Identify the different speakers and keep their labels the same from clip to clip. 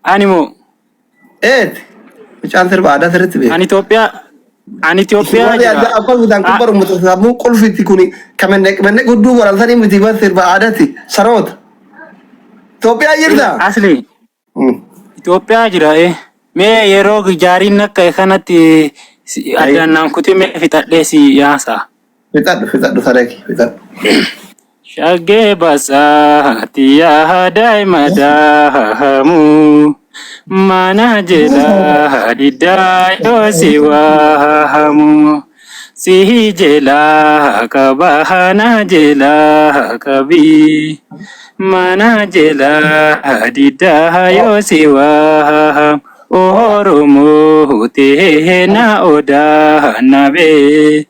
Speaker 1: Animo.
Speaker 2: Macam terbaada tertib.
Speaker 1: Ani Ethiopia
Speaker 2: jira. Apa gudang kubar mutasamu kulfiti kuni kamenek gudu waral tani mutiba terbaada ti sarot. Ethiopia jirda.
Speaker 1: Asli. Ethiopia jira me yero jarin nakka kanati adan nan kutime fitadde si yasa.
Speaker 2: Fitat sareki fitat.
Speaker 1: Shage basa tiya daimadahamu mana jela dida yosiwahamu sihi jela kabahana jela kabi mana jela dida yosiwahamu oromo tehena oda nabe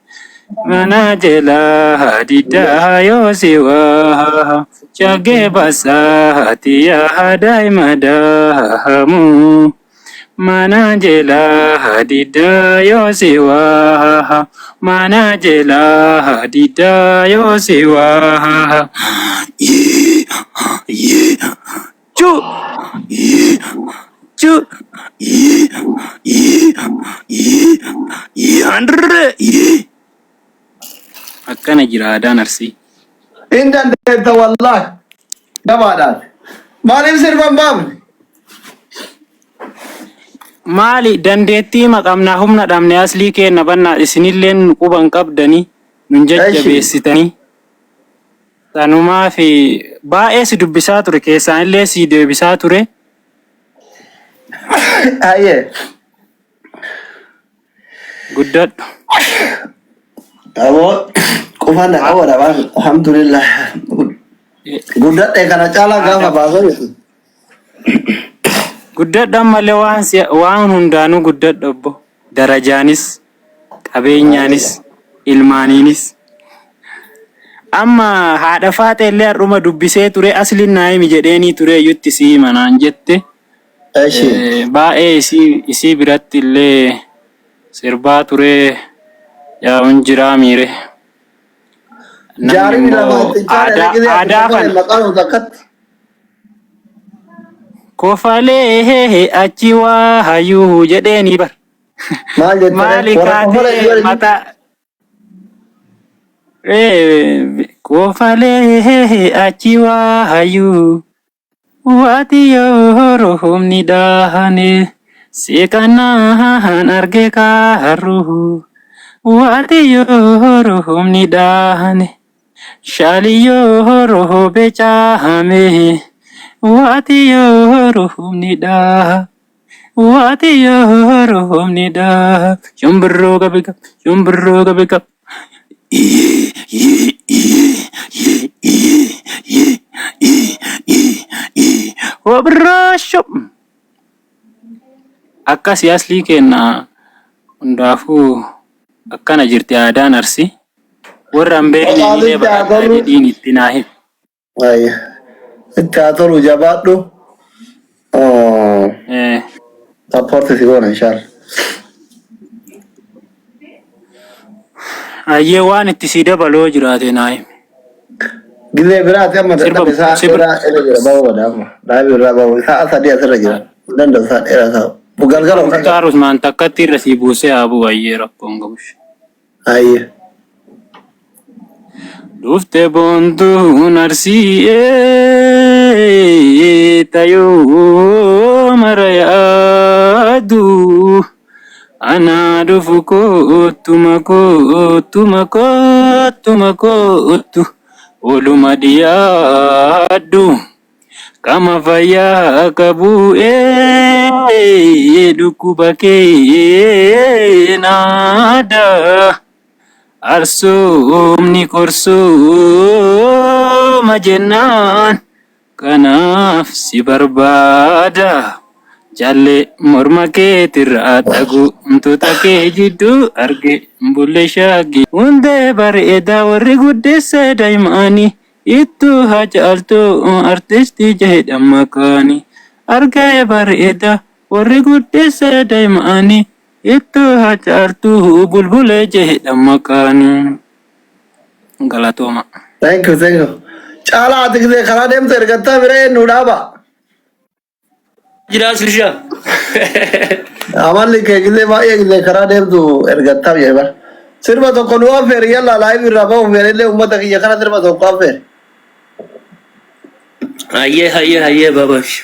Speaker 1: mana jela dida yosiwa chage basa tiya daimadahamu mana jela dida yosiwa mana jela dida yosiwa ye chu chu andre akkana jira adaan arsi
Speaker 2: indan de wallahi dabadan malim sirban bab
Speaker 1: mali dandeetti maqamna humna dhamne asli kenna banna isinilleen quban qabdani nun jajjabeessitani tanuma fi baa'ee si dubbisaa ture keessaanillee si deebisaa ture
Speaker 2: aye
Speaker 1: guddadhu
Speaker 2: abo qofana awara ba alhamdulillah guddadhe kana cala gafa baaso
Speaker 1: guddadhan malee waan hundaanuu guddadhu obbo darajaanis qabeenyaanis ilmaaniinis amma haadha faate illee har'uma dubbisee ture aslin naayimi jedheeni ture yutti si manaan jette baa'ee isii biratti illee sirbaa ture yaa unjiraa miire
Speaker 2: jaarin
Speaker 1: aadaa kan kofalee achi waa hayyuu jedheeni bar maali kaatee mata kofalee achi waa hayyuu waati yoo rohumni daahane seekanaan arge kaarruhu waati yoo rohumni daahane shaali yoo roho bechaame waati yoo rohumni daaha waati yoo rohumni daaha shumbirroo gabigab wabrashop akkasi aslii kenna hundaafuu akkana jirti aadaan arsi warra beekne badhaadhiin itti naahe
Speaker 2: ayya ittaatolu jabaadhu apporti si goona inshallah
Speaker 1: ayyee waan itti si dabaloo jiraate naahe
Speaker 2: gile biraati amma dadhabe isaa irraa jira bahu wadaama dhaabi irraa bahu isaa sadii asirra jira danda isaa dheeraa isaa bugalgala
Speaker 1: taarus maan takkatti irra si buusee aabuu ayyee rakkoon qabush
Speaker 2: ayye
Speaker 1: dufte bontuun arsii tayoo mara yaadu ana dhufu kootu oluma dhiyaaddu kama fayyaa qabu dhukkuba kee naada arsoomni korsooma jennaan kanaaf si barbaada jalle morma keetirraa dhagu mtoota kee jidduu arge bulle shaagi hundee bareedaa warri guddisse daa'imani ittu hajaaltu artistii jedhan makaani argee bareedaa warri guddisse daa'imani ittu hajaaltu bulbule jedhan makaani galatooma.
Speaker 2: Thank you, thank you. Chala ati kide khara dem tergata mere nudaba.
Speaker 3: Jelas Risha.
Speaker 2: Amal ke kide ba ye kide khara dem tu ergata ye ba. Sirba to konwa fer yalla live raba mere le ummat ki yakana sirba to ka fer.
Speaker 3: Aye babash.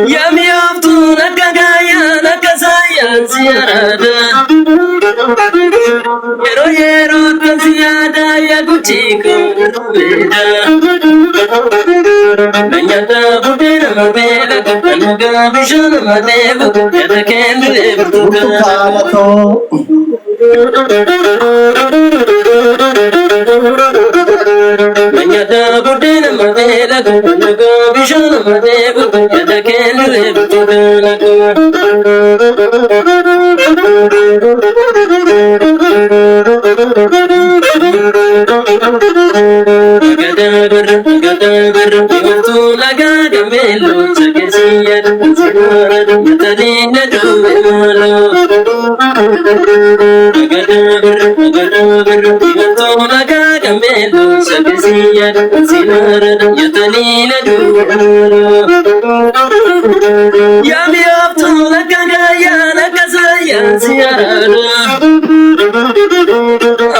Speaker 3: Yami aftu nakagaya nakasaya ziyada Yero ziyada ya kuchiko beda Nanyata budena mabela kanuga bishana madevu yada kendu
Speaker 2: Tukala to.
Speaker 3: Nanyata budena mabela kanuga bishana madevu yada kendu Yami up to the Gagaya, Nakasaya, Sierra.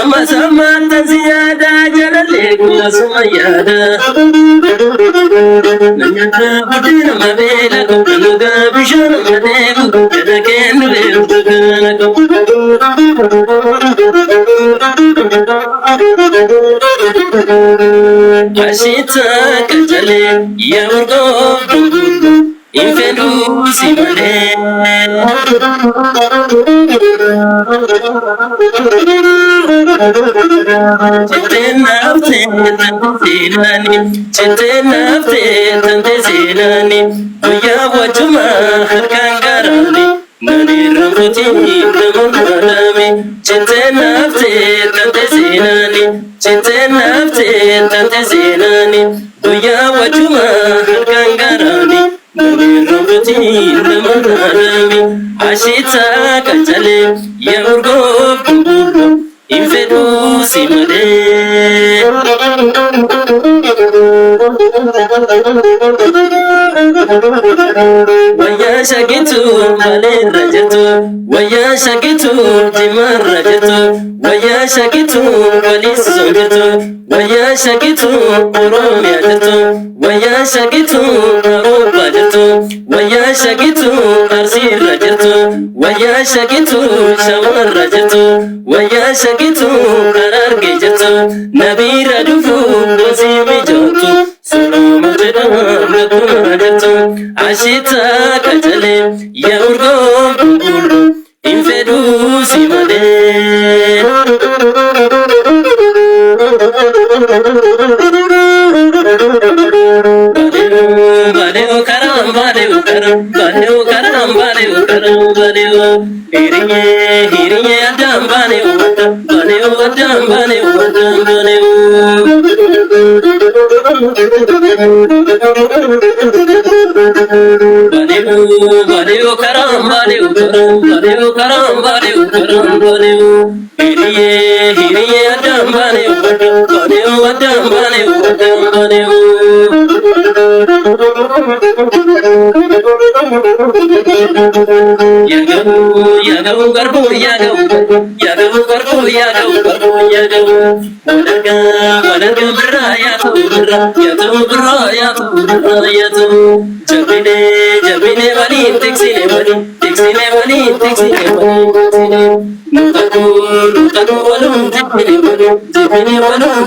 Speaker 3: Amasamata Ziada, Janalego, Sumayada. Nanyata, Budina Mabela, Kanuga, Bishon, Madego, and again, Ashita, Kajale, Yago, Infedu, Simone. Chitenafte Uya wajuma kangarani Nani ramuti namunadami Chitenafte Uya wajuma kangarani Nani ramuti namunadami Ashita kachale Yurgo kuburu Infedu simade Waya shakitu male rajatu Waya shakitu dimar rajatu Waya shakitu walis zongatu Waya shakitu urum yajatu Waya shakitu urum bajatu Waya shakitu arsi rajatu Waya shakitu shawar rajatu Waya shakitu karar gejatu Nabira dufu dozimi jotu Solo mujeda nakumajatu Ashita kajale ya urgo bulu Infedu simade Badeo karam Hiriye adam badeo karam Hiriye adam badeo Yagavu garbu Walaga biraya tu Jabine wali Tixine wali Nutaku walum Jabine walum